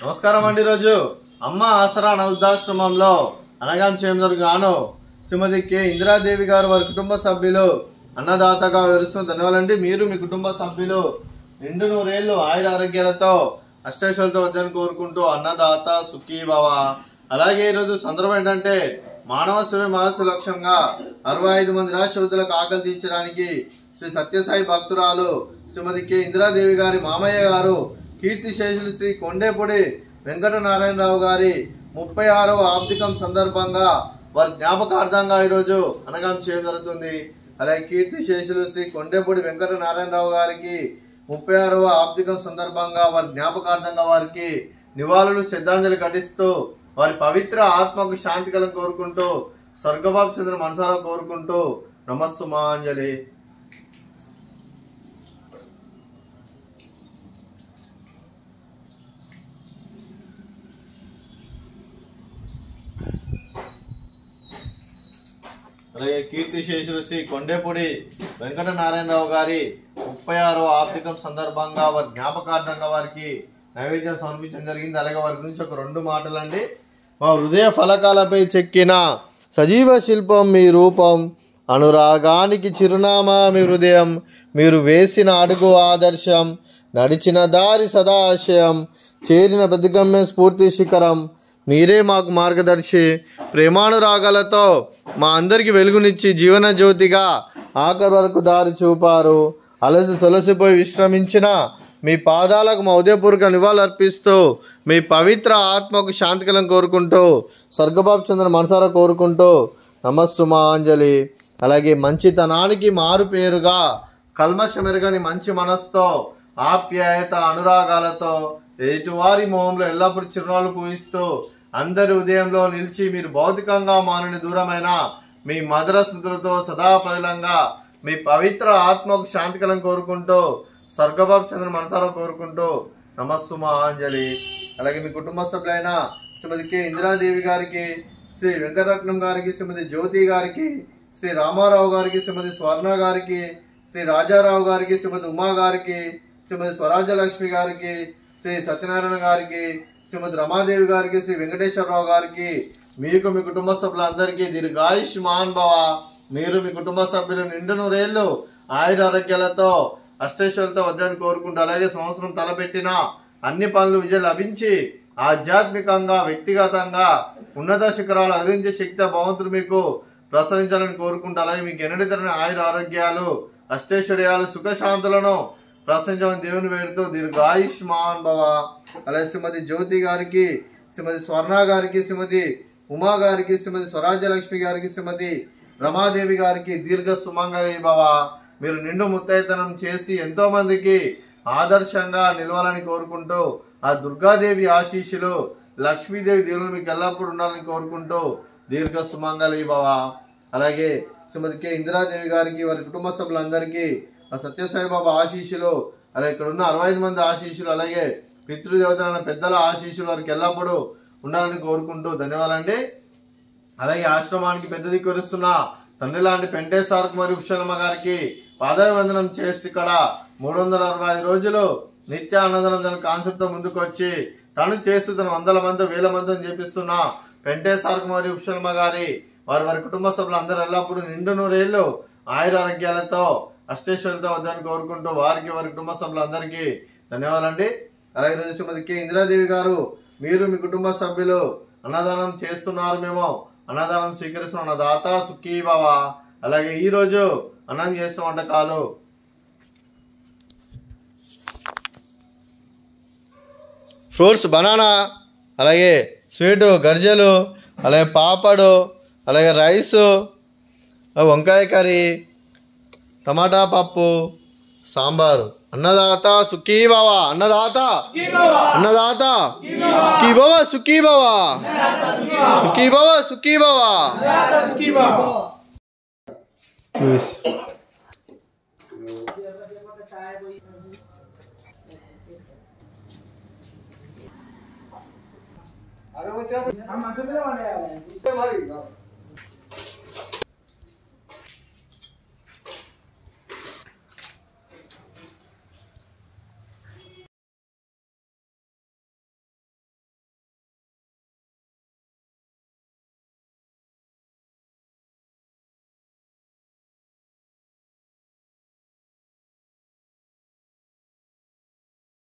నమస్కారం అండి. రోజు అమ్మ ఆసరా వృద్ధాశ్రమంలో అనగాం చేయగాను శ్రీమతి కె ఇందిరాదేవి గారు వారి కుటుంబ సభ్యులు అన్నదాతగా వివరిస్తున్న ధన్యవాదాలండి. మీరు మీ కుటుంబ సభ్యులు నిండు నూరేళ్లు ఆయుర ఆరోగ్యాలతో అష్టైశ్వర్యాలతో వద్దని కోరుకుంటూ అన్నదాత సుఖీ భవ. అలాగే ఈరోజు సందర్భం ఏంటంటే మానవ సేవ మహస్సు లక్ష్యంగా 65 మంది నిరాశ్రయులకు ఆకలి తీర్చడానికి శ్రీ సత్యసాయి భక్తురాలు శ్రీమతి కె ఇందిరాదేవి గారి మామయ్య గారు కీర్తిశేషులు శ్రీ కొండేపూడి వెంకట నారాయణరావు గారి 36వ ఆబ్దికం సందర్భంగా వారి జ్ఞాపకార్థంగా ఈరోజు అనగాం చేయడం జరుగుతుంది. అలాగే కీర్తిశేషులు శ్రీ కొండేపూడి వెంకట నారాయణరావు గారికి 36వ ఆబ్దికం సందర్భంగా వారి జ్ఞాపకార్థంగా వారికి నివాళులు శ్రద్ధాంజలి ఘటిస్తూ వారి పవిత్ర ఆత్మకు శాంతి కలను కోరుకుంటూ స్వర్గబాబు చంద్ర మనసారా కోరుకుంటూ నమస్సుమాంజలి. అలాగే కీర్తిశేషులు శ్రీ కొండేపూడి వెంకట నారాయణరావు గారి 36వ ఆబ్దికం సందర్భంగా వారి జ్ఞాపకార్థంగా వారికి నైవేద్యం సమర్పించడం జరిగింది. అలాగే వారి గురించి ఒక 2 మాటలండి. మా హృదయ ఫలకాలపై చెక్కిన సజీవ శిల్పం మీ రూపం, అనురాగానికి చిరునామా మీ హృదయం, మీరు వేసిన అడుగు ఆదర్శం, నడిచిన దారి సదాశయం, చేరిన ప్రతిగమ్యం స్ఫూర్తి శిఖరం, మీరే మాకు మార్గదర్శి, ప్రేమానురాగాలతో మా అందరికి వెలుగునిచ్చి జీవన జ్యోతిగా ఆఖరి వరకు దారి చూపారు. అలసి సొలసిపోయి విశ్రమించిన మీ పాదాలకు మా ఉదయపూర్వక నివాళులు అర్పిస్తూ మీ పవిత్ర ఆత్మకు శాంతికలం కోరుకుంటూ స్వర్గబాబు చంద్ర మనసారా కోరుకుంటూ నమస్సుమాంజలి. అలాగే మంచితనానికి మారు పేరుగా కల్మషమెరుగని మంచి మనస్సుతో ఆప్యాయత అనురాగాలతో ఎదుటివారి మొహంలో ఎల్లప్పుడూ చిరునవ్వులు పూయిస్తూ అందరి ఉదయంలో నిలిచి మీరు భౌతికంగా మానని దూరమైన మీ మధుర స్మృతులతో సదాపదిలంగా మీ పవిత్ర ఆత్మకు శాంతికలం కోరుకుంటూ స్వర్గబాబు చంద్ర మనసారా కోరుకుంటూ నమస్సుమాంజలి. అలాగే మీ కుటుంబ సభ్యులైన శ్రీమతి కె ఇందిరాదేవి గారికి, శ్రీ వెంకటరత్నం గారికి, శ్రీమతి జ్యోతి గారికి, శ్రీ రామారావు గారికి, శ్రీమతి స్వర్ణ గారికి, శ్రీ రాజారావు గారికి, శ్రీమతి ఉమా గారికి, శ్రీమతి స్వరాజ్యలక్ష్మి గారికి, శ్రీ సత్యనారాయణ గారికి, శ్రీమతి రమాదేవి గారికి, శ్రీ వెంకటేశ్వరరావు గారికి, మీకు మీ కుటుంబ సభ్యులందరికీ దీర్ఘాయుష్మాన్ భవ. మీరు మీ కుటుంబ సభ్యులు నిండు నూరేళ్లు ఆయుర ఆరోగ్యాలతో అష్టైశ్వర్యాలతో వద్దని కోరుకుంటూ అలాగే సంవత్సరం తలపెట్టిన అన్ని పనులు విజయం లభించి ఆధ్యాత్మికంగా వ్యక్తిగతంగా ఉన్నత శిఖరాలు అధిరించే శక్తి భగవంతుడు మీకు ప్రసాదించాలని కోరుకుంటూ అలాగే మీకు ఎన్నడితరని ఆయుర ఆరోగ్యాలు అష్టైశ్వర్యాలు సుఖశాంతులను ప్రసాదించాలని దేవుని వేడుతూ దీర్ఘాయుష్మాన్ భవ. అలాగే శ్రీమతి జ్యోతి గారికి, శ్రీమతి స్వర్ణ గారికి, శ్రీమతి ఉమా గారికి, శ్రీమతి స్వరాజ్యలక్ష్మి గారికి, శ్రీమతి రమాదేవి గారికి దీర్ఘ సుమంగళి భవ. మీరు నిండు ముత్తైతనం చేసి ఎంతో మందికి ఆదర్శంగా నిలవాలని కోరుకుంటూ ఆ దుర్గాదేవి ఆశీస్సులు లక్ష్మీదేవి దేవులు మీకు ఎల్లప్పుడూ ఉండాలని కోరుకుంటూ దీర్ఘ సుమంగళి భవ. అలాగే శ్రీమతి కె ఇందిరాదేవి గారికి వారి కుటుంబ సభ్యులందరికీ ఆ సత్యసాయిబాబా ఆశీస్సులు, అలాగే ఇక్కడ ఉన్న 65 మంది ఆశీస్సులు, అలాగే పితృదేవతలైన పెద్దల ఆశీస్సులు వారికి ఎల్లప్పుడూ ఉండాలని కోరుకుంటూ ధన్యవాదాలండి. అలాగే ఆశ్రమానికి పెద్ద దిక్కురుస్తున్న తండ్రి లాంటి పెంటేశ్వర కుమారి ఉపశలమ్మ గారికి పాదాభివందనం చేసి ఇక్కడ 365 రోజులు నిత్య అన్నదానం కాన్సెప్ట్ తో ముందుకు వచ్చి తను చేస్తూ తన 100 మంది 1000 మందిని చేపిస్తున్న పెంటేశ్వర కుమారి ఉపశలమ్మ గారి వారి కుటుంబ సభ్యులు అందరూ ఎల్లప్పుడూ నిండు నూరేళ్లు ఆయుర ఆరోగ్యాలతో అష్టైశ్వర్యాలతో వద్దని కోరుకుంటూ వారికి వారి కుటుంబ సభ్యులందరికీ ధన్యవాదాలండి. అలాగే రోజు శ్రీమతి కె ఇందిరాదేవి గారు, మీరు మీ కుటుంబ సభ్యులు అన్నదానం చేస్తున్నారు, మేము అన్నదానం స్వీకరిస్తున్న అన్నదాత సుఖీ భవ. అలాగే ఈ రోజు అన్నం చేస్తున్న వంటకాలు ఫ్రూట్స్ బనానా, అలాగే స్వీటు గర్జలు, అలాగే పాపడు, అలాగే రైసు, వంకాయ కర్రీ, టమాటా పప్పు, సాంబారు. అన్నదాత సుఖీ భవ. అన్నదాత అన్నదాత సుఖీ భవ సుఖీ భవ సుఖీ భవ సుఖీ భవ. అరే